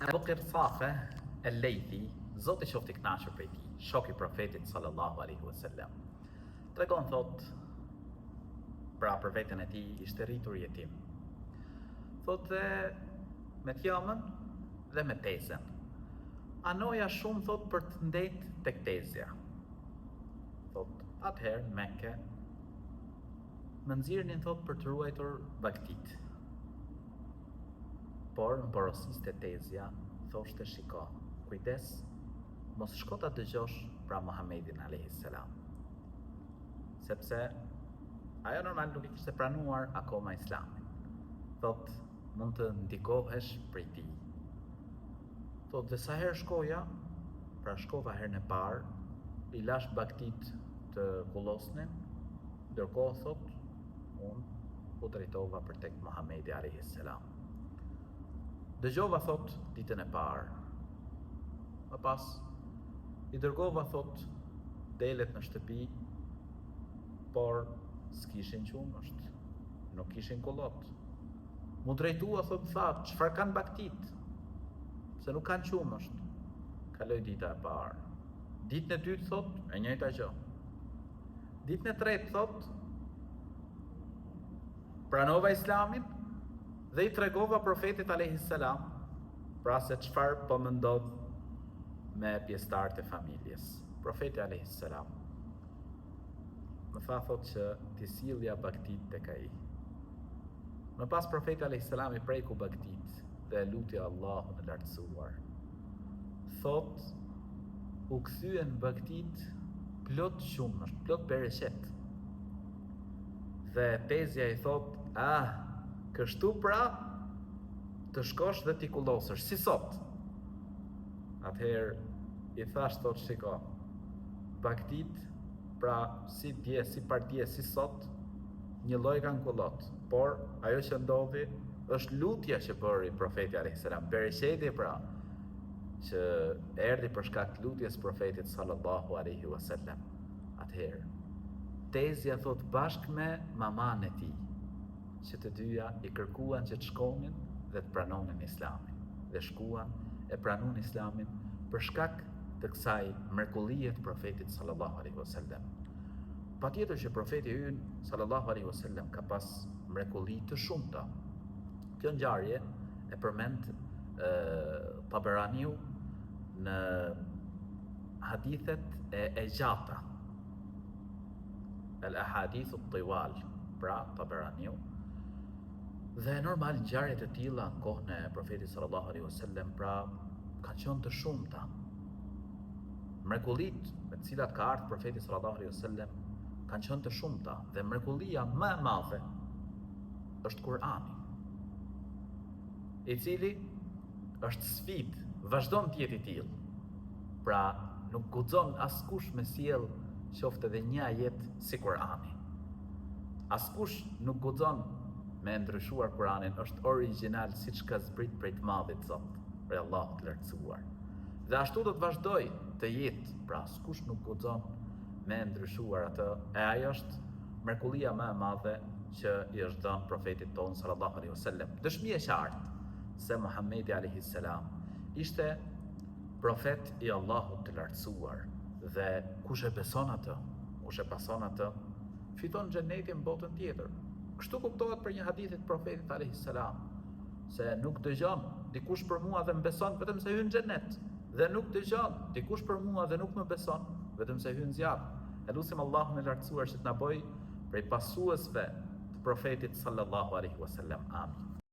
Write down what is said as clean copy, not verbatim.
Abu Qirsafe el-Laythi, Zoti qoftë i kënaqur prej tij, shoku i profetit sallallahu alaihi wasallam, tregon thot, pra për veten e tij ishte rritur jetim. Thotë me tjamën dhe me tezën. Anoja shumë thot për të ndetë tek tezja. Thot, atëherë në Mekke më nxirrnin thot për të ruajtur bagtit. Por në porosiste tezja, thoshte shiko, kujdes, mos shko ta dëgjosh pra Muhamedit alayhis salam. Sepse ajo normal nuk i kishte pranuar akoma Islamin. Thot, mund të ndikohesh prej tij. Thot, dhe sa herë shkoja, pra shkova herën e parë, i lash bagtit të kullosnin, ndërkohë thot, unë u drejtova për tek Muhamedi alayhis salam. Dëgjova thot ditën e parë. Më pas i dërgova thot delet në shtëpi, por s'kishin qumësht, nuk kishin kullot. Mu drejtua thot tha, çfarë kanë bagtit? Se nuk kanë qumësht. Kaloi dita e parë. Ditën e dytë thot, e njëjta gjë. Ditën e tretë thot, pranova Islamin dhe i tregova profetit alayhis salam, pra se çfarë po më ndodh me pjesëtarët e familjes. Profeti alayhis salam më tha thot që t'i sillja bagtit tek ai. Më pas profeti alayhis salam i preku bagtit dhe luti Allahun e lartësuar. Thot, u kthyen bagtit plot qumësht, plot bereqet. Dhe tezja i thot, kështu pra të shkosh dhe t'i kullosësh, si sot. Atëherë i thash thot, shiko, bagtit, pra si dje, si partije, si sot, një lloj kanë kullot, por ajo që ndodhi është lutja që bëri profeti alayhis salam, bereqeti pra që erdhi për shkak të lutjes profetit sallallahu alaihi wasallam. Atëherë tezja thot bashkë me maman e tij, që të dyja i kërkuan që të shkonin dhe të pranonin Islamin. Dhe shkuan e pranuan Islamin për shkak të kësaj mrekullie të profetit sallallahu alaihi wasallam. Patjetër që profeti ynë sallallahu alaihi wasallam ka pas mrekulli të shumta. Kjo ngjarje e përmend Taberaniu në hadithet e gjata, al-ahadithu at-tiwal, pra Taberaniu. Dhe normal ngjarjet e tilla në kohën e profetit sallallahu alaihi wasallam pra kanë qenë të shumta. Mrekullitë me të cilat ka ardhur profeti sallallahu alaihi wasallam kanë qenë të shumta dhe mrekullia më e madhe është Kur'ani, i cili është sfidë, vazhdon të jetë i tillë. Pra nuk guxon askush me sjell qoftë edhe një ajet si Kur'ani. Askush nuk guxon me ndryshuar Kur'anin, është origjinal siç ka zbrit prej të madhit Zot, prej Allahut të lartësuar. Dhe ashtu do të vazhdoj të jetë, pra askush nuk guxon me ndryshuar atë, e ajo është mrekullia më e madhe që i është dhënë profetit tonë sallallahu alaihi wasallam. Dëshmi e qartë se Muhamedi alayhis salam ishte profet i Allahut të lartësuar dhe kush e beson atë, kush e pason atë, fiton xhenetin botën tjetër. Kështu kuptohet për një hadith të profetit alayhis salam, se nuk dëgjon dikush për mua dhe më beson vetëm se hyn në xhenet, dhe nuk dëgjon dikush për mua dhe nuk më beson vetëm se hyn në zjarr. E lutim Allahun e lartësuar që të na bëj prej pasuesve të profetit sallallahu alaihi wasallam. Amin.